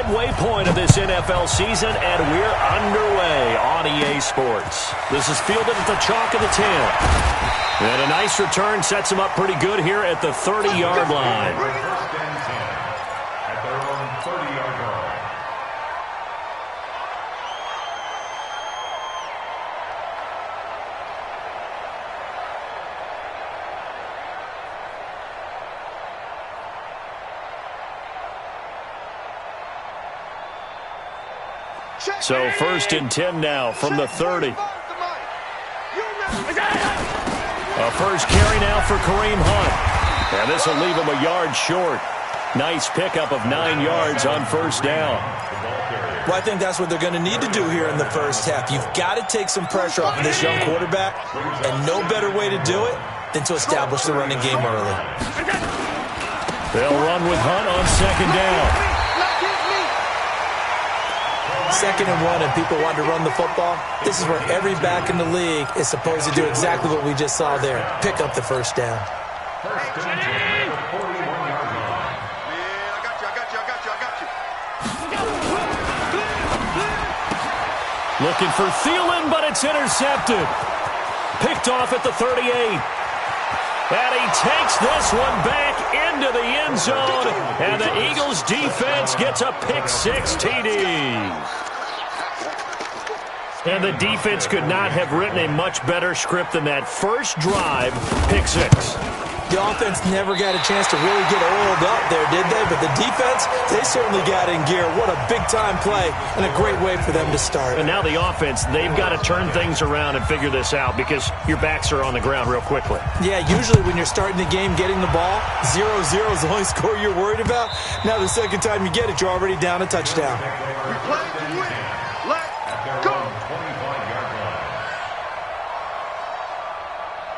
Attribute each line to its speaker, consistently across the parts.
Speaker 1: midway point of this NFL season, and we're underway on EA Sports. This is fielded at the chalk of the 10. And a nice return sets him up pretty good here at the 30-yard line.
Speaker 2: First and 10 at their own 30-yard line.
Speaker 1: So first and 10 now from the 30. A first carry now for Kareem Hunt. And this will leave him a yard short. Nice pickup of 9 yards on first down.
Speaker 3: Well, I think that's what they're going to need to do here in the first half. You've got to take some pressure off of this young quarterback, and no better way to do it than to establish the running game early.
Speaker 1: They'll run with Hunt on second down.
Speaker 3: Second and 1, and people want to run the football. This is where every back in the league is supposed to do exactly what we just saw there. Pick up the first down.
Speaker 2: First and 10 at the 41-yard line.
Speaker 4: Yeah, I got you.
Speaker 1: Looking for Thielen, but it's intercepted. Picked off at the 38. And he takes this one back into the end zone. And the Eagles defense gets a pick-6 TD. And the defense could not have written a much better script than that first drive, pick-6.
Speaker 3: The offense never got a chance to really get oiled up there, did they? But the defense, they certainly got in gear. What a big-time play and a great way for them to start.
Speaker 1: And now the offense, they've got to turn things around and figure this out because your backs are on the ground real quickly.
Speaker 3: Yeah, usually when you're starting the game getting the ball, 0-0 is the only score you're worried about. Now the second time you get it, you're already down a touchdown.
Speaker 4: We play to win. Let's go.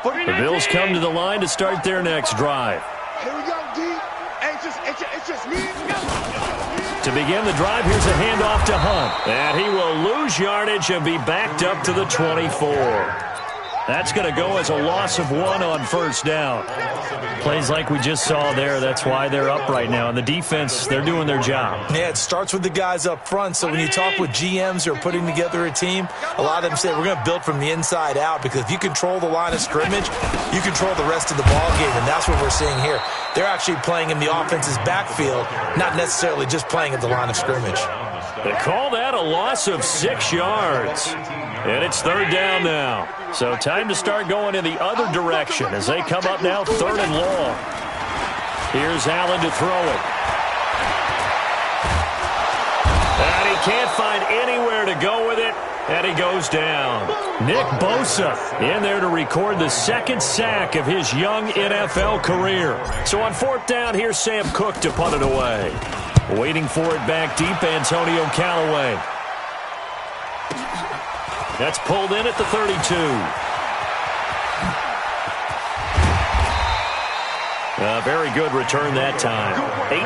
Speaker 1: The Bills come to the line to start their next drive.
Speaker 4: Here we go, D. It's just me.
Speaker 1: To begin the drive, here's a handoff to Hunt. And he will lose yardage and be backed up to the 24. That's going to go as a loss of 1 on first down. Plays like we just saw there, that's why they're up right now. And the defense, they're doing their job.
Speaker 3: Yeah, it starts with the guys up front. So when you talk with GMs who are putting together a team, a lot of them say we're going to build from the inside out, because if you control the line of scrimmage, you control the rest of the ball game, and that's what we're seeing here. They're actually playing in the offense's backfield, not necessarily just playing at the line of scrimmage.
Speaker 1: They call that a loss of 6 yards. And it's third down now. So time to start going in the other direction as they come up now third and long. Here's Allen to throw it. And he can't find anywhere to go with it, and he goes down. Nick Bosa in there to record the second sack of his young NFL career. So on fourth down, here's Sam Cook to punt it away. Waiting for it back deep, Antonio Callaway. That's pulled in at the 32. A very good return that time.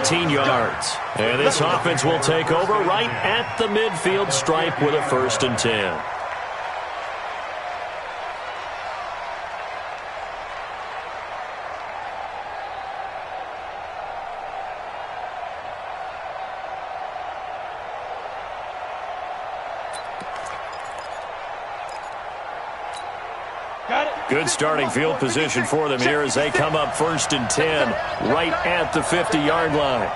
Speaker 1: 18 yards. And this offense will take over right at the midfield stripe with a first and 10. Good starting field position for them here as they come up first and 10 right at the 50-yard line.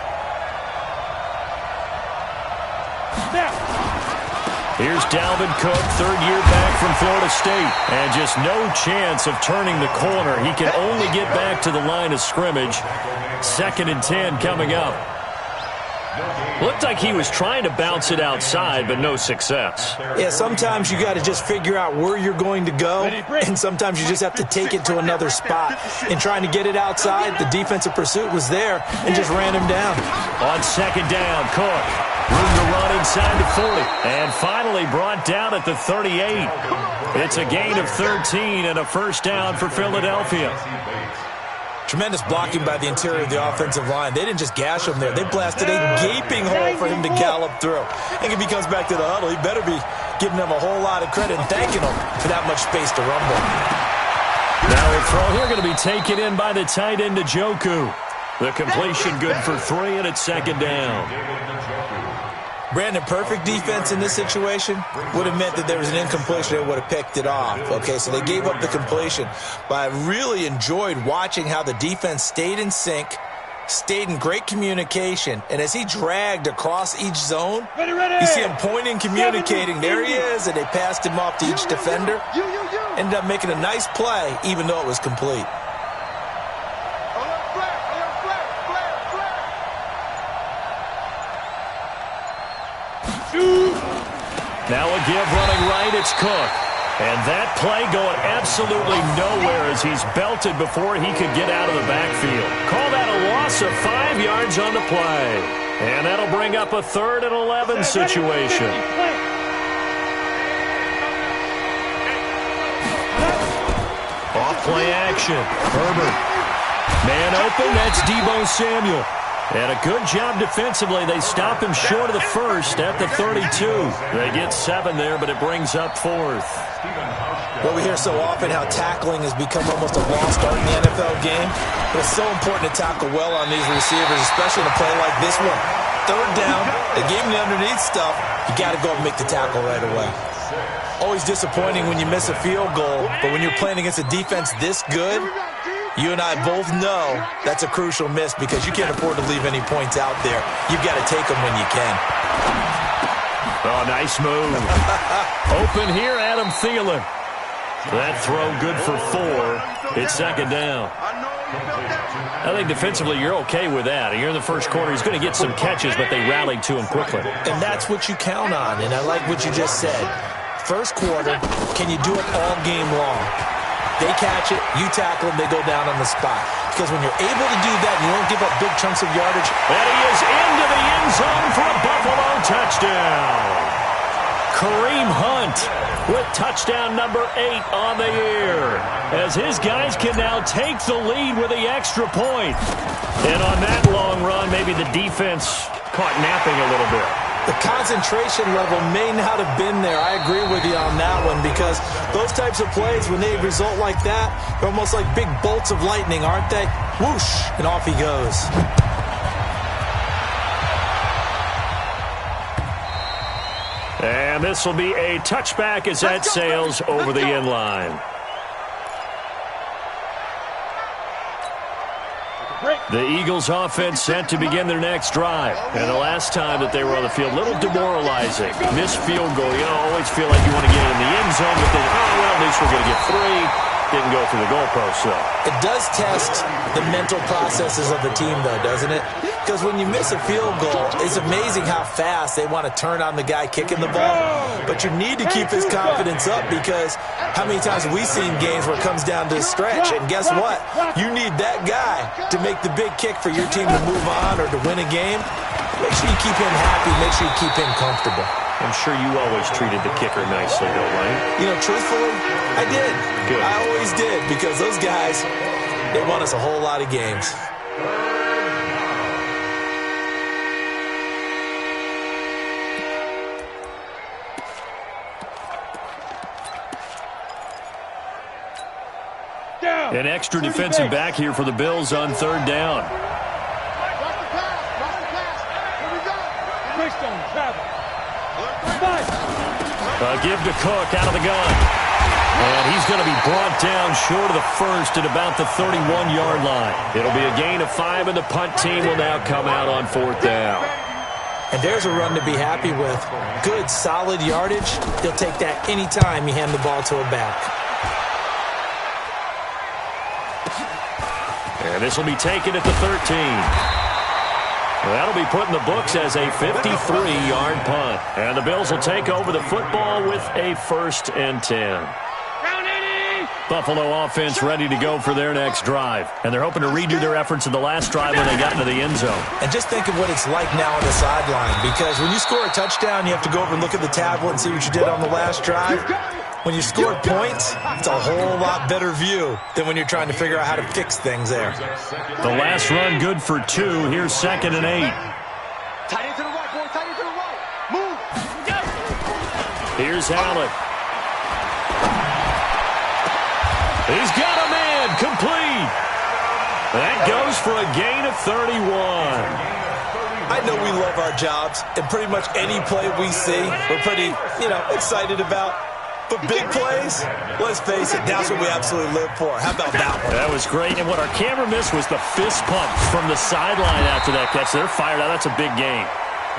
Speaker 1: Here's Dalvin Cook, third year back from Florida State. And just no chance of turning the corner. He can only get back to the line of scrimmage. Second and 10 coming up. Looked like he was trying to bounce it outside, but no success.
Speaker 3: Yeah, sometimes you got to just figure out where you're going to go, and sometimes you just have to take it to another spot. In trying to get it outside, the defensive pursuit was there and just ran him down.
Speaker 1: On second down, Cook. Room to run inside the 40. And finally brought down at the 38. It's a gain of 13 and a first down for Philadelphia.
Speaker 3: Tremendous blocking by the interior of the offensive line. They didn't just gash him there. They blasted a gaping hole for him to gallop through. And if he comes back to the huddle, he better be giving them a whole lot of credit and thanking them for that much space to rumble.
Speaker 1: Now a throw here going to be taken in by the tight end Njoku. The completion good for 3, and it's second down.
Speaker 3: Brandon, perfect defense in this situation would have meant that there was an incompletion that would have picked it off. Okay, so they gave up the completion. But I really enjoyed watching how the defense stayed in sync, stayed in great communication, and as he dragged across each zone, you see him pointing, communicating. There he is, and they passed him off to each defender. Ended up making a nice play, even though it was complete.
Speaker 1: Now a give running right, it's Cook. And that play going absolutely nowhere as he's belted before he could get out of the backfield. Call that a loss of 5 yards on the play. And that'll bring up a 3rd and 11 situation. Off play action. Herbert. Man open, that's Deebo Samuel. And a good job defensively. They stop him short of the first at the 32. They get 7 there, but it brings up 4th.
Speaker 3: Well, we hear so often how tackling has become almost a lost art in the NFL game. But it's so important to tackle well on these receivers, especially in a play like this one. 3rd down, they gave him the underneath stuff. You got to go and make the tackle right away. Always disappointing when you miss a field goal, but when you're playing against a defense this good, you and I both know that's a crucial miss because you can't afford to leave any points out there. You've got to take them when you can.
Speaker 1: Oh, nice move. Open here, Adam Thielen. That throw good for 4. It's 2nd down. I think defensively you're okay with that. You're in the first quarter. He's going to get some catches, but they rallied to him quickly.
Speaker 3: And that's what you count on, and I like what you just said. First quarter, can you do it all game long? They catch it, you tackle them, they go down on the spot. Because when you're able to do that and you don't give up big chunks of yardage.
Speaker 1: And he is into the end zone for a Buffalo touchdown. Kareem Hunt with touchdown number 8 on the year. As his guys can now take the lead with the extra point. And on that long run, maybe the defense caught napping a little bit.
Speaker 3: The concentration level may not have been there. I agree with you on that one because those types of plays, when they result like that, they're almost like big bolts of lightning, aren't they? Whoosh, and off he goes.
Speaker 1: And this will be a touchback as that sails over the end line. The Eagles offense set to begin their next drive. And the last time that they were on the field, a little demoralizing. Missed field goal. You know, always feel like you want to get in the end zone, but then, oh, well, at least we're going to get 3. Didn't go through the goalpost, though.
Speaker 3: It does test the mental processes of the team, though, doesn't it? Because when you miss a field goal, it's amazing how fast they want to turn on the guy kicking the ball. But you need to keep his confidence up because how many times have we seen games where it comes down to a stretch? And guess what? You need that guy to make the big kick for your team to move on or to win a game. Make sure you keep him happy. Make sure you keep him comfortable.
Speaker 1: I'm sure you always treated the kicker nicely, though, right?
Speaker 3: You know, truthfully, I did.
Speaker 1: Good.
Speaker 3: I always did because those guys, they won us a whole lot of games.
Speaker 1: An extra defensive back here for the Bills on 3rd down. Give to Cook out of the gun. And he's going to be brought down short of the first at about the 31-yard line. It'll be a gain of 5, and the punt team will now come out on 4th down.
Speaker 3: And there's a run to be happy with. Good, solid yardage. He'll take that anytime you hand the ball to a back.
Speaker 1: And this will be taken at the 13. That'll be put in the books as a 53-yard punt. And the Bills will take over the football with a 1st and 10. Buffalo offense ready to go for their next drive. And they're hoping to redo their efforts in the last drive when they got into the end zone.
Speaker 3: And just think of what it's like now on the sideline. Because when you score a touchdown, you have to go over and look at the tablet and see what you did on the last drive. When you score points, it's a whole lot better view than when you're trying to figure out how to fix things there.
Speaker 1: The last run good for 2. Here's 2nd and 8.
Speaker 4: Tight end to the right, boy. Tight end to the right. Move.
Speaker 1: Here's Allen. He's got a man. Complete. That goes for a gain of 31.
Speaker 3: I know we love our jobs, and pretty much any play we see, we're pretty, excited about. But big plays, let's face it, that's what we absolutely live for. How about that one?
Speaker 1: That was great, and what our camera missed was the fist pump from the sideline after that catch. They're fired out. That's a big game.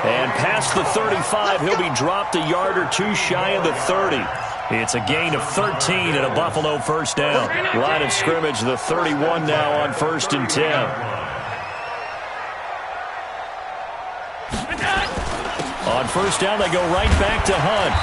Speaker 1: And past the 35, he'll be dropped a yard or two shy of the 30. It's a gain of 13 and a Buffalo first down. Line of scrimmage, the 31 now on 1st and 10. On first down, they go right back to Hunt.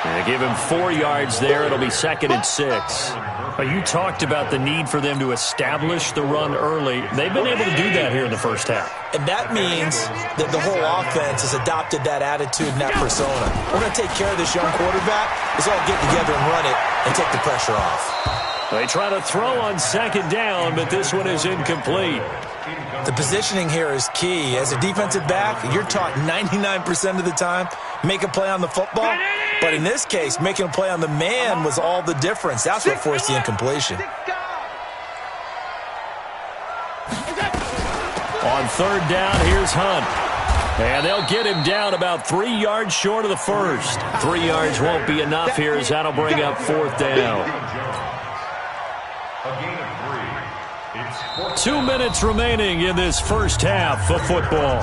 Speaker 1: They give him 4 yards there. It'll be 2nd and 6. You talked about the need for them to establish the run early. They've been able to do that here in the first half.
Speaker 3: And that means that the whole offense has adopted that attitude and that persona. We're going to take care of this young quarterback. Let's all get together and run it and take the pressure off.
Speaker 1: They try to throw on 2nd down, but this one is incomplete.
Speaker 3: The positioning here is key. As a defensive back, you're taught 99% of the time, make a play on the football. But in this case, making a play on the man was all the difference. That's what forced the incompletion.
Speaker 1: On 3rd down, here's Hunt. And they'll get him down about 3 yards short of the first. 3 yards won't be enough here as that'll bring up 4th down. 2 minutes remaining in this first half of football.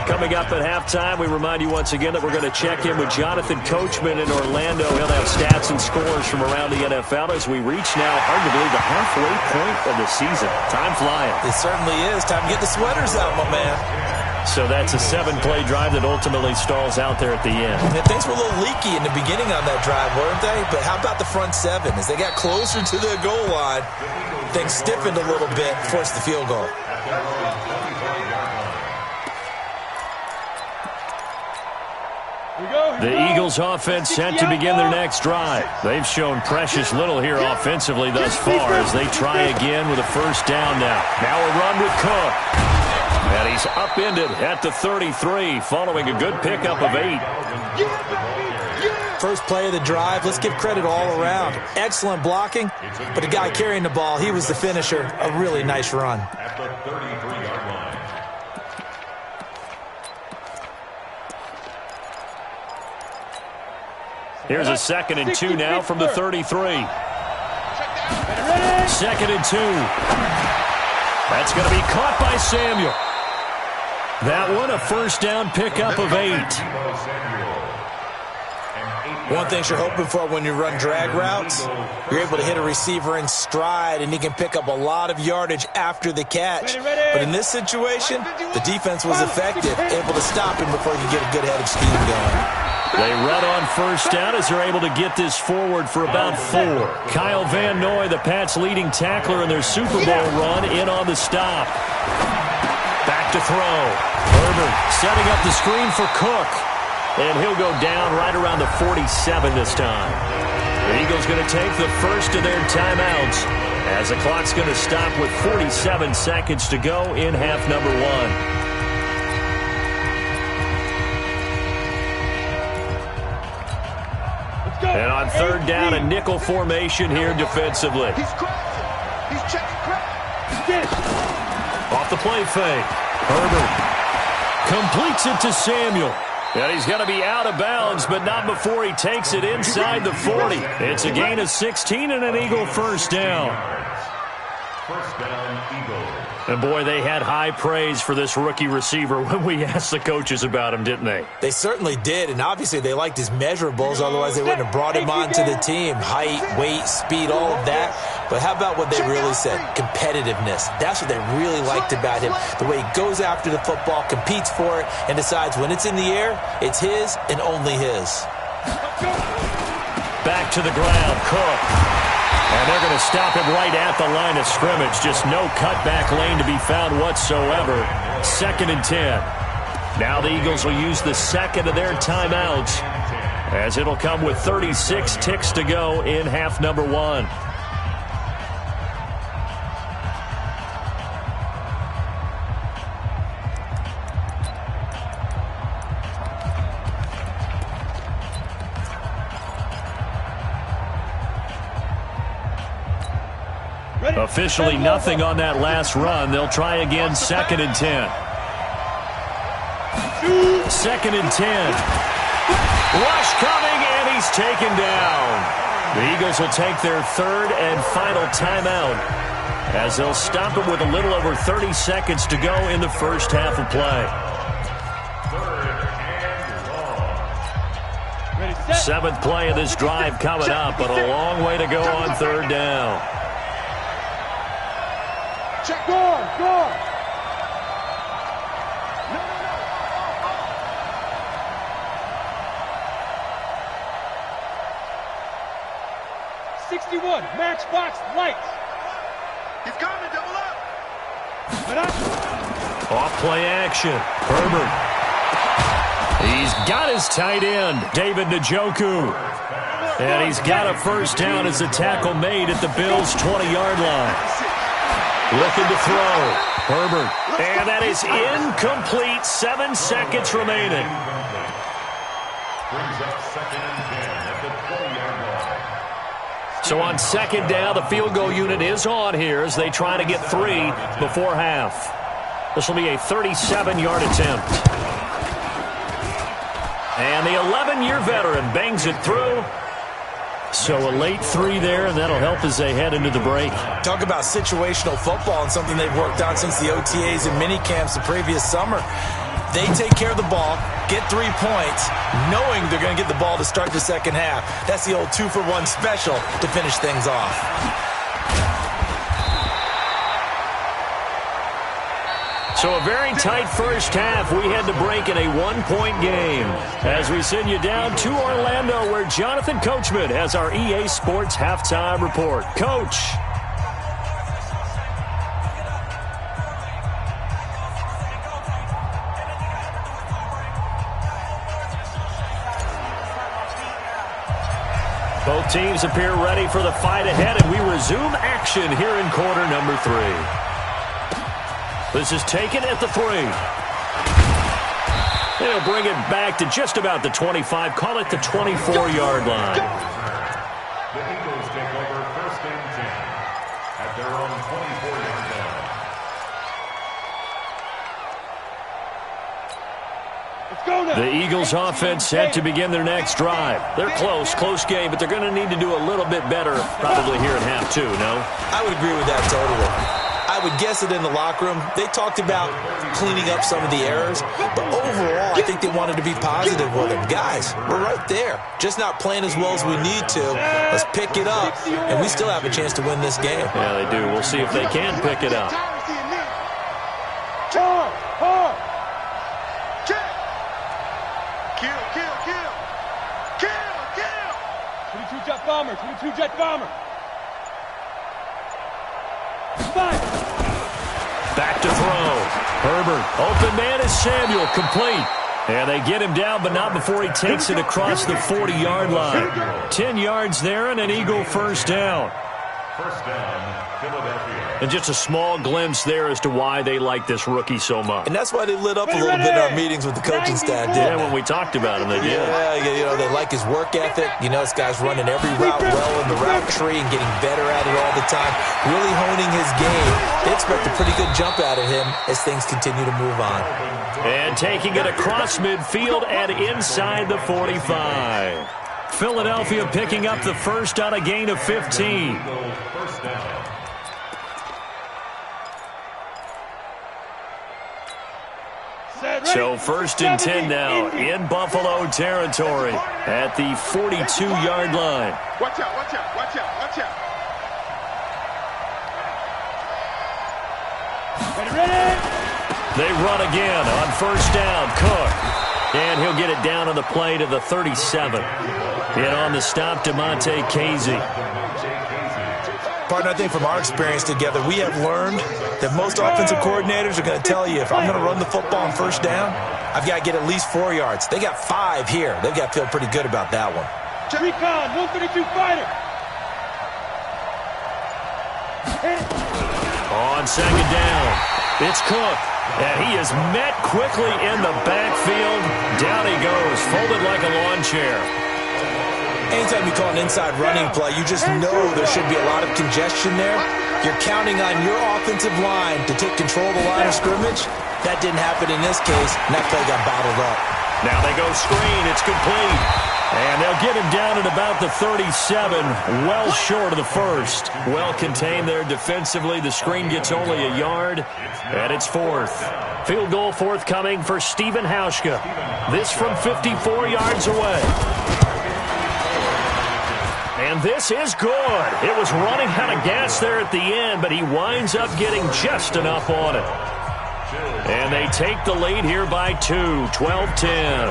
Speaker 1: Coming up at halftime, we remind you once again that we're going to check in with Jonathan Coachman in Orlando. He'll have stats and scores from around the NFL as we reach now, hard to believe, the halfway point of the season. Time flying.
Speaker 3: It certainly is. Time to get the sweaters out, my man.
Speaker 1: So that's a 7-play drive that ultimately stalls out there at the end.
Speaker 3: And things were a little leaky in the beginning on that drive, weren't they? But how about the front 7? As they got closer to the goal line, things stiffened a little bit, forced the field goal.
Speaker 1: The Eagles offense set to begin their next drive. They've shown precious little here offensively thus far as they try again with a first down now. Now a run with Cook. And he's upended at the 33 following a good pickup of 8.
Speaker 3: First play of the drive, let's give credit all around. Excellent blocking, but the guy carrying the ball, he was the finisher. A really nice run.
Speaker 2: At the 33-yard line.
Speaker 1: Here's a 2nd and 2 now from the 33. 2nd and 2. That's going to be caught by Samuel. That one, a first down pickup of 8.
Speaker 3: One thing you're hoping for when you run drag routes, you're able to hit a receiver in stride, and he can pick up a lot of yardage after the catch. But in this situation, the defense was effective, able to stop him before he could get a good head of steam going.
Speaker 1: They run on first down as they're able to get this forward for about 4. Kyle Van Noy, the Pats' leading tackler in their Super Bowl run, in on the stop. Back to throw. Herbert setting up the screen for Cook. And he'll go down right around the 47 this time. The Eagles going to take the first of their timeouts as the clock's going to stop with 47 seconds to go in half number 1. And on 3rd down, a nickel formation here defensively.
Speaker 4: He's crossing. He's checking crack.
Speaker 1: Off the play fake. Herbert completes it to Samuel. And he's going to be out of bounds, but not before he takes it inside the 40. It's a gain of 16 and an Eagle first down.
Speaker 2: First down, Eagles.
Speaker 1: And, boy, they had high praise for this rookie receiver when we asked the coaches about him, didn't they?
Speaker 3: They certainly did, and obviously they liked his measurables. Otherwise, they wouldn't have brought him onto the team. Height, weight, speed, all of that. But how about what they really said? Competitiveness. That's what they really liked about him. The way he goes after the football, competes for it, and decides when it's in the air, it's his and only his.
Speaker 1: Back to the ground, Cook. And they're going to stop him right at the line of scrimmage. Just no cutback lane to be found whatsoever. 2nd and 10. Now the Eagles will use the second of their timeouts as it'll come with 36 ticks to go in half number 1. Officially nothing on that last run. They'll try again, 2nd and 10. 2nd and 10. Rush coming, and he's taken down. The Eagles will take their 3rd and final timeout as they'll stop it with a little over 30 seconds to go in the first half of play. 7th play of this drive coming up, but a long way to go on 3rd down.
Speaker 4: Check, go.
Speaker 5: 61, matchbox lights.
Speaker 4: He's coming, double up.
Speaker 1: Off play action. Herbert. He's got his tight end, David Njoku. And he's got a first down as a tackle made at the Bills' 20-yard line. Looking to throw. Herbert. And that is incomplete. 7 seconds remaining.
Speaker 2: Brings up 2nd and 10 at the 20-yard line.
Speaker 1: So on 2nd down, the field goal unit is on here as they try to get 3 before half. This will be a 37-yard attempt. And the 11-year veteran bangs it through. So a late 3 there, and that'll help as they head into the break.
Speaker 3: Talk about situational football and something they've worked on since the OTAs and mini camps the previous summer. They take care of the ball, get 3 points, knowing they're going to get the ball to start the second half. That's the old 2-for-1 special to finish things off.
Speaker 1: So a very tight first half. We had to break in a 1-point game as we send you down to Orlando, where Jonathan Coachman has our EA Sports halftime report. Coach. Both teams appear ready for the fight ahead, and we resume action here in quarter number 3. This is taken at the 3. They'll bring it back to just about the 25. Call it the 24-yard line.
Speaker 2: The Eagles take over 1st and 10 at their own 24-yard line.
Speaker 5: Let's go now.
Speaker 1: The Eagles offense set to begin their next drive. They're close game, but they're going to need to do a little bit better probably here in half 2, no?
Speaker 3: I would agree with that totally. I would guess it in the locker room. They talked about cleaning up some of the errors, but overall, I think they wanted to be positive with them. Guys, we're right there. Just not playing as well as we need to. Let's pick it up, and we still have a chance to win this game.
Speaker 1: Yeah, they do. We'll see if they can pick it up.
Speaker 4: Hard. Check. Kill.
Speaker 5: 22 jet bomber, 22 jet bomber. Fire.
Speaker 1: Back to throw. Herbert. Open man is Samuel. Complete. And they get him down, but not before he takes it across the 40-yard line. 10 yards there and an Eagle first down.
Speaker 2: First down, Philadelphia.
Speaker 1: And just a small glimpse there as to why they like this rookie so much.
Speaker 3: And that's why they lit up a little bit in our meetings with the coaching staff, didn't
Speaker 1: Yeah, when we talked about him, they did.
Speaker 3: Yeah, they like his work ethic. This guy's running every route well in the route tree and getting better at it all the time, really honing his game. They expect a pretty good jump out of him as things continue to move on.
Speaker 1: And taking it across midfield and inside the 45. Philadelphia picking up the first on a gain of 15.
Speaker 2: First down.
Speaker 1: So 1st and 10 now in Buffalo territory at the 42-yard line.
Speaker 4: Watch out.
Speaker 5: Ready.
Speaker 1: They run again on first down. Cook. And he'll get it down on the play to the 37. And on the stop, DeMonte Casey.
Speaker 3: Partner, I think from our experience together, we have learned that most offensive coordinators are going to tell you, if I'm going to run the football on first down, I've got to get at least 4 yards. They got 5 here. They've got to feel pretty good about that one.
Speaker 5: Recon, 132 fighter.
Speaker 1: On second down, it's Cook. And he is met quickly in the backfield. Down he goes, folded like a lawn chair.
Speaker 3: Anytime you call an inside running play, you just know there should be a lot of congestion there. You're counting on your offensive line to take control of the line of scrimmage. That didn't happen in this case, and that play got bottled up.
Speaker 1: Now they go screen. It's complete. And they'll get him down at about the 37, well short of the first. Well contained there defensively. The screen gets only a yard, and it's fourth. Field goal forthcoming for Stephen Hauschka. This from 54 yards away. And this is good. It was running out of gas there at the end, but he winds up getting just enough on it. And they take the lead here by 2, 12-10.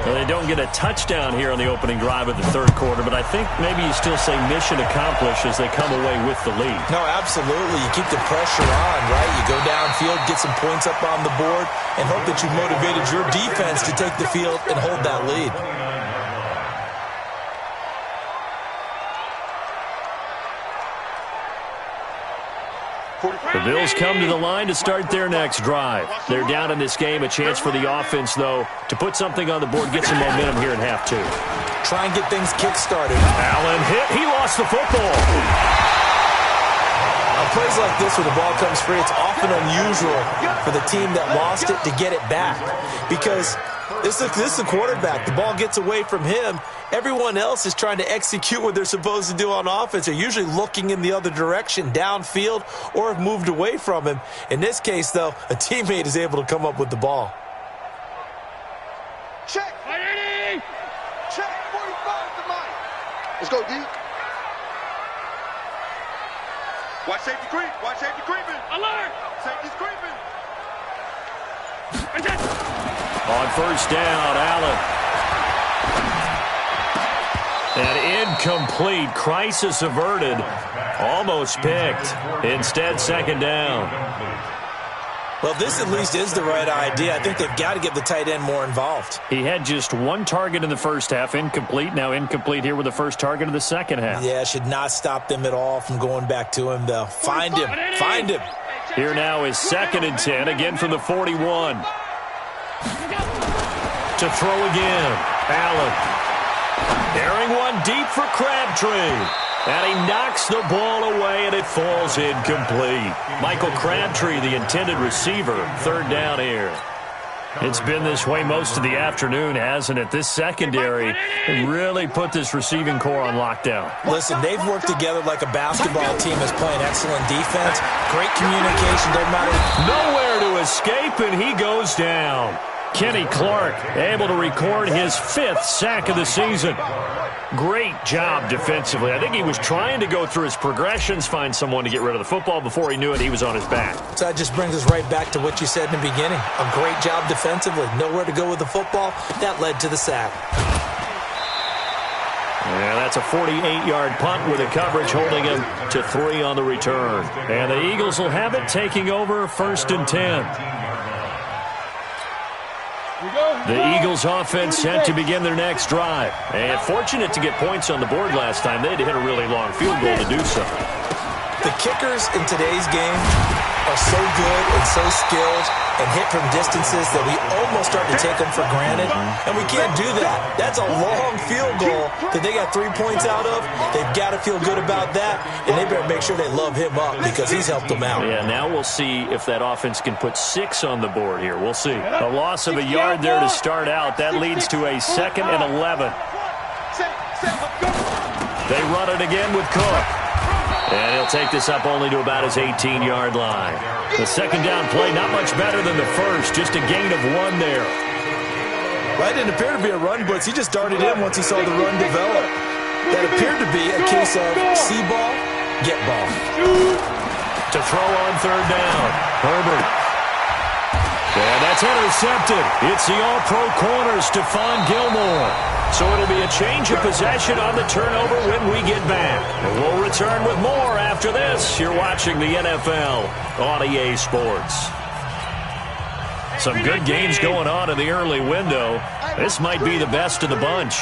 Speaker 1: Well, they don't get a touchdown here on the opening drive of the third quarter, but I think maybe you still say mission accomplished as they come away with the lead.
Speaker 3: No, absolutely. You keep the pressure on, right? You go downfield, get some points up on the board, and hope that you motivated your defense to take the field and hold that lead.
Speaker 1: The Bills come to the line to start their next drive. They're down in this game. A chance for the offense, though, to put something on the board, get some momentum here in half two.
Speaker 3: Try and get things kick-started.
Speaker 1: Allen hit. He lost the football.
Speaker 3: On plays like this where the ball comes free, it's often unusual for the team that lost it to get it back. Because this is the quarterback. The ball gets away from him. Everyone else is trying to execute what they're supposed to do on offense. They're usually looking in the other direction, downfield, or have moved away from him. In this case, though, a teammate is able to come up with the ball.
Speaker 4: Check. Check. 45 to Mike. Let's go, D. Watch safety creep. Watch safety creeping. Alert. Safety's creeping.
Speaker 1: On first down, Allen. And incomplete. Crisis averted. Almost picked. Instead, second down.
Speaker 3: Well, this at least is the right idea. I think they've got to get the tight end more involved.
Speaker 1: He had just one target in the first half. Incomplete. Now incomplete here with the first target of the second half.
Speaker 3: Yeah, should not stop them at all from going back to him, though. Find him. Find him.
Speaker 1: Here now is 2nd and 10. Again from the 41. To throw again. Allen. Airing one deep for Crabtree. And he knocks the ball away, and it falls incomplete. Michael Crabtree, the intended receiver. Third down here. It's been this way most of the afternoon, hasn't it? This secondary really put this receiving core on lockdown.
Speaker 3: Listen, they've worked together like a basketball team that's playing excellent defense. Great communication. Doesn't matter.
Speaker 1: Nowhere to escape, and he goes down. Kenny Clark able to record his 5th sack of the season. Great job defensively. I think he was trying to go through his progressions, find someone to get rid of the football. Before he knew it, he was on his back.
Speaker 3: So that just brings us right back to what you said in the beginning. A great job defensively. Nowhere to go with the football. That led to the sack.
Speaker 1: Yeah, that's a 48-yard punt with a coverage holding him to 3 on the return. And the Eagles will have it, taking over 1st and 10. The Eagles offense set to begin their next drive. And fortunate to get points on the board last time. They had to hit a really long field goal to do so.
Speaker 3: The kickers in today's game are so good and so skilled and hit from distances that we almost start to take them for granted. And we can't do that. That's a long field goal that they got 3 points out of. They've got to feel good about that, and they better make sure they love him up because he's helped them out.
Speaker 1: Yeah, now we'll see if that offense can put 6 on the board here. We'll see. A loss of a yard there to start out. That leads to a 2nd and 11. They run it again with Cook. And he'll take this up only to about his 18-yard line. The second down play, not much better than the first. Just a gain of 1 there.
Speaker 3: Well, it didn't appear to be a run blitz. He just darted in once he saw the run develop. That appeared to be a case of see ball, get ball.
Speaker 1: To throw on 3rd down. Herbert. And that's intercepted. It's the all-pro corner, Stephon Gilmore. So it'll be a change of possession on the turnover when we get back. And we'll return with more after this. You're watching the NFL on EA Sports. Some good games going on in the early window. This might be the best of the bunch.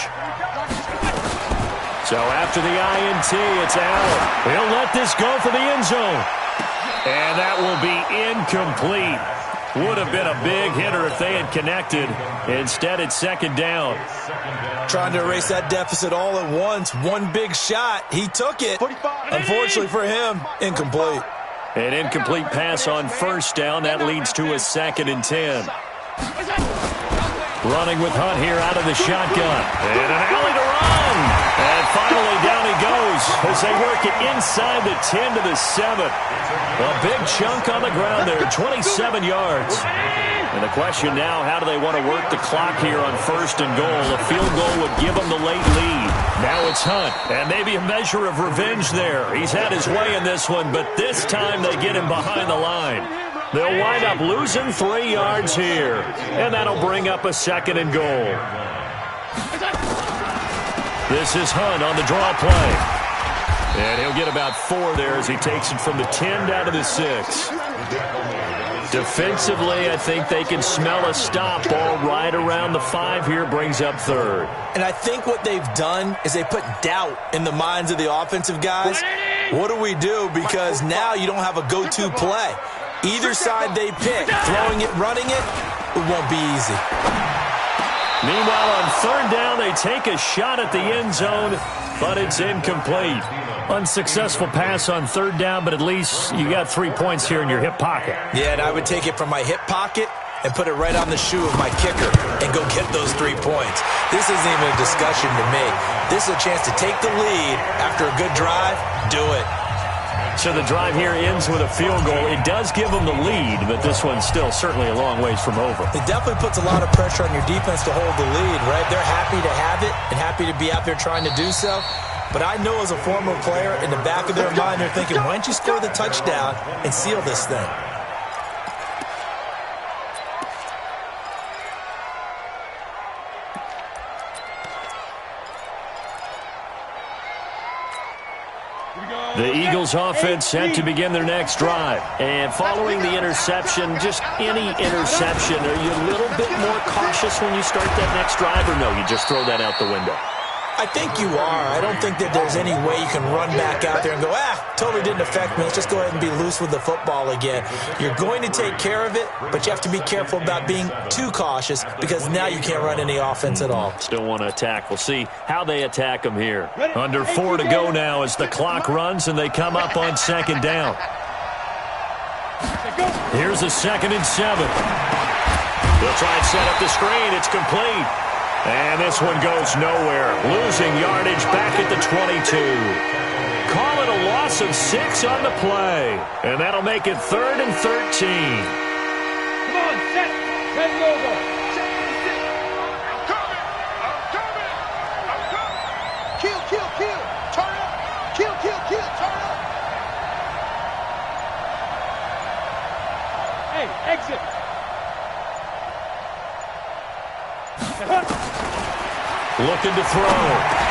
Speaker 1: So after the INT, it's Allen. He'll let this go for the end zone. And that will be incomplete. Would have been a big hitter if they had connected. Instead, it's second down.
Speaker 3: Trying to erase that deficit all at once. One big shot. He took it. Unfortunately for him, incomplete.
Speaker 1: An incomplete pass on first down. That leads to a 2nd and 10. Running with Hunt here out of the shotgun. And an alley to run. And finally down he goes as they work it inside the 10 to the 7. A big chunk on the ground there, 27 yards. And the question now, how do they want to work the clock here on 1st and goal? A field goal would give them the late lead. Now it's Hunt, and maybe a measure of revenge there. He's had his way in this one, but this time they get him behind the line. They'll wind up losing 3 yards here, and that'll bring up a 2nd and goal. This is Hunt on the draw play. And he'll get about 4 there as he takes it from the 10 down to the 6. Defensively, I think they can smell a stop. Ball right around the 5 here, brings up 3rd.
Speaker 3: And I think what they've done is they put doubt in the minds of the offensive guys. What do we do? Because now you don't have a go-to play. Either side they pick, throwing it, running it, it won't be easy.
Speaker 1: Meanwhile, on 3rd down, they take a shot at the end zone, but it's incomplete. Unsuccessful pass on 3rd down, but at least you got 3 points here in your hip pocket.
Speaker 3: Yeah, and I would take it from my hip pocket and put it right on the shoe of my kicker and go get those 3 points. This isn't even a discussion to me. This is a chance to take the lead after a good drive. Do it.
Speaker 1: So the drive here ends with a field goal. It does give them the lead, but this one's still certainly a long ways from over.
Speaker 3: It definitely puts a lot of pressure on your defense to hold the lead, right? They're happy to have it and happy to be out there trying to do so. But I know as a former player, in the back of their mind, they're thinking, why don't you score the touchdown and seal this thing?
Speaker 1: The Eagles offense set to begin their next drive. And following the interception, just any interception, are you a little bit more cautious when you start that next drive, or no, you just throw that out the window?
Speaker 3: I think you are. I don't think that there's any way you can run back out there and go, totally didn't affect me. Let's just go ahead and be loose with the football again. You're going to take care of it, but you have to be careful about being too cautious because now you can't run any offense at all.
Speaker 1: Still want to attack. We'll see how they attack them here. Under 4 to go now as the clock runs and they come up on 2nd down. Here's a 2nd and 7. They'll try and set up the screen. It's complete. And this one goes nowhere. Losing yardage back at the 22. Call it a loss of 6 on the play. And that'll make it 3rd and 13.
Speaker 5: Come on, set. Head over.
Speaker 4: I'm coming. Kill, kill, kill. Turn up. Kill, kill, kill. Turn up.
Speaker 5: Hey, exit.
Speaker 1: Looking to throw.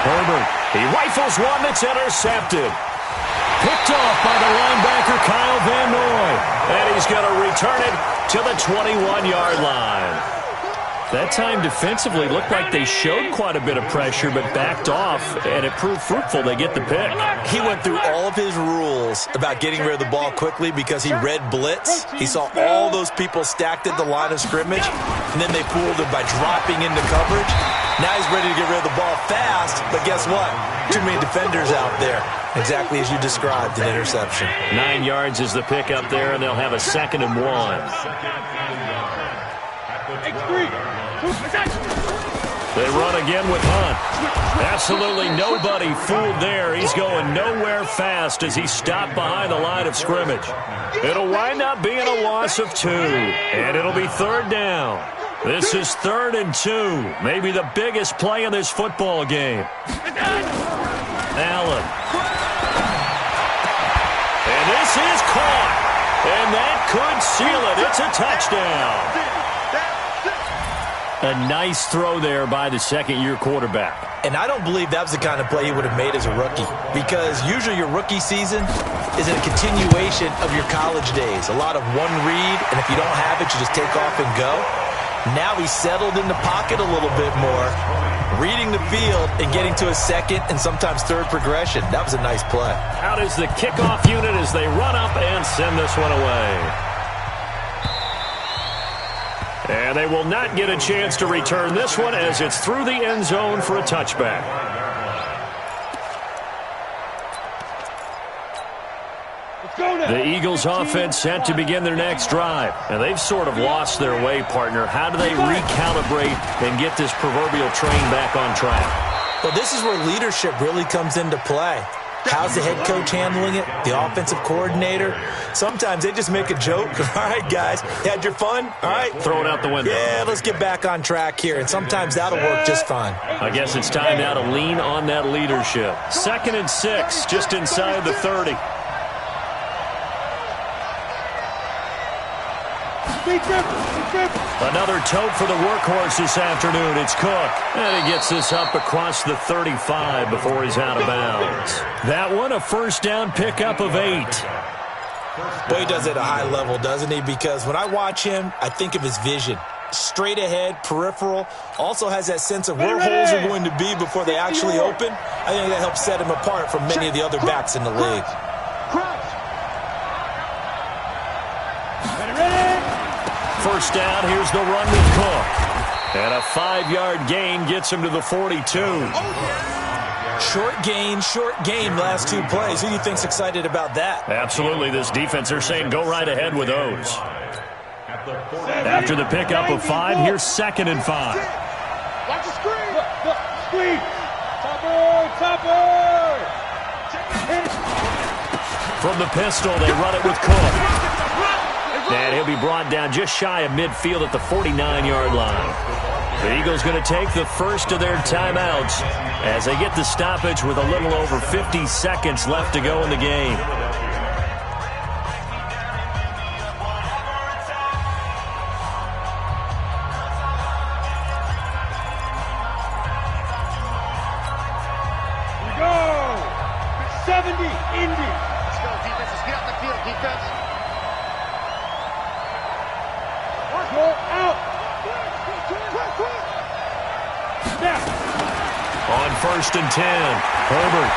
Speaker 1: Herbert. He rifles one that's intercepted. Picked off by the linebacker, Kyle Van Noy. And he's going to return it to the 21-yard line. That time defensively looked like they showed quite a bit of pressure but backed off, and it proved fruitful. They get the pick.
Speaker 3: He went through all of his rules about getting rid of the ball quickly because he read blitz. He saw all those people stacked at the line of scrimmage, and then they fooled him by dropping into coverage. Now he's ready to get rid of the ball fast, but guess what? Too many defenders out there. Exactly as you described, an interception.
Speaker 1: 9 yards is the pick up there, and they'll have a 2nd and 1.
Speaker 5: X3.
Speaker 1: They run again with Hunt. Absolutely nobody fooled there. He's going nowhere fast as he stopped behind the line of scrimmage. It'll wind up being a loss of 2, and it'll be 3rd down. This is 3rd and 2, maybe the biggest play in this football game. Allen. And this is caught, and that could seal it. It's a touchdown. A nice throw there by the second-year quarterback.
Speaker 3: And I don't believe that was the kind of play he would have made as a rookie, because usually your rookie season is a continuation of your college days. A lot of one read, and if you don't have it, you just take off and go. Now he's settled in the pocket a little bit more, reading the field and getting to a 2nd and sometimes 3rd progression. That was a nice play.
Speaker 1: Out is the kickoff unit as they run up and send this one away. And they will not get a chance to return this one as it's through the end zone for a touchback. The Eagles offense set to begin their next drive. And they've sort of lost their way, partner. How do they recalibrate and get this proverbial train back on track?
Speaker 3: Well, this is where leadership really comes into play. How's the head coach handling it? The offensive coordinator? Sometimes they just make a joke. All right, guys, had your fun? All right.
Speaker 1: Throw it out the window.
Speaker 3: Yeah, let's get back on track here. And sometimes that'll work just fine.
Speaker 1: I guess it's time now to lean on that leadership. 2nd and 6, just inside the 30. Another tote for the workhorse this afternoon. It's Cook. And he gets this up across the 35 before he's out of bounds. That one, a first down pickup of 8.
Speaker 3: Boy, he does it at a high level, doesn't he? Because when I watch him, I think of his vision. Straight ahead, peripheral. Also has that sense of where holes are going to be before they actually open. I think that helps set him apart from many of the other backs in the league.
Speaker 1: First down, here's the run with Cook. And a 5-yard gain gets him to the 42.
Speaker 3: Short gain, last 2 plays. Who do you think's excited about that?
Speaker 1: Absolutely, this defense, they're saying go right ahead with those. After the pickup of 5, here's 2nd and 5.
Speaker 4: Watch the screen.
Speaker 5: Screen. Topper.
Speaker 1: From the pistol, they run it with Cook. And he'll be brought down just shy of midfield at the 49-yard line. The Eagles going to take the first of their timeouts as they get the stoppage with a little over 50 seconds left to go in the game.
Speaker 5: Here we go. 70, Indy.
Speaker 4: Let's go, defense. Let's get out the field, defense.
Speaker 5: Go out. Snap.
Speaker 1: On 1st and 10, Herbert.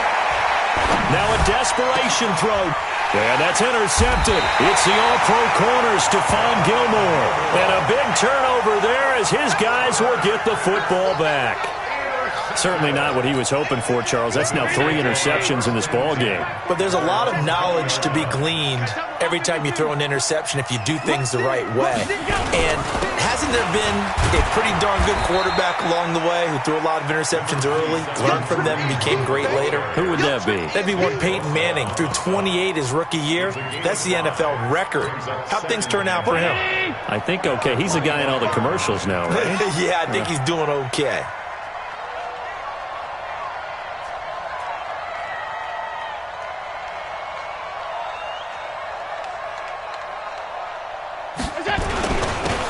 Speaker 1: Now a desperation throw. And that's intercepted. It's the all-pro corner, Stephon Gilmore. And a big turnover there as his guys will get the football back. Certainly not what he was hoping for, Charles. That's now 3 interceptions in this ball game.
Speaker 3: But there's a lot of knowledge to be gleaned every time you throw an interception if you do things the right way. And hasn't there been a pretty darn good quarterback along the way who threw a lot of interceptions early, learned from them, and became great later?
Speaker 1: Who would that be?
Speaker 3: That'd be one Peyton Manning. Threw 28 his rookie year. That's the NFL record. How'd things turn out for him?
Speaker 1: I think okay. He's a guy in all the commercials now, right?
Speaker 3: Yeah, I think he's doing okay.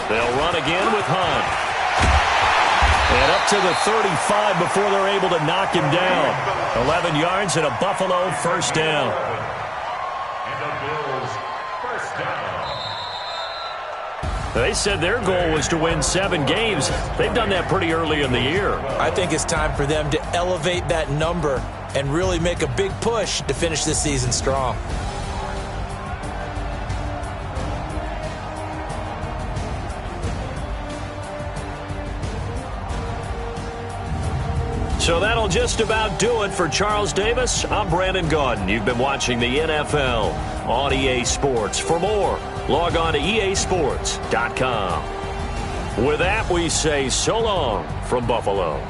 Speaker 1: They'll run again with Hunt. And up to the 35 before they're able to knock him down. 11 yards and a Buffalo first down.
Speaker 2: And the Bills first down.
Speaker 1: They said their goal was to win 7 games. They've done that pretty early in the year.
Speaker 3: I think it's time for them to elevate that number and really make a big push to finish this season strong.
Speaker 1: So that'll just about do it for Charles Davis. I'm Brandon Gaudin. You've been watching the NFL on EA Sports. For more, log on to easports.com. With that, we say so long from Buffalo.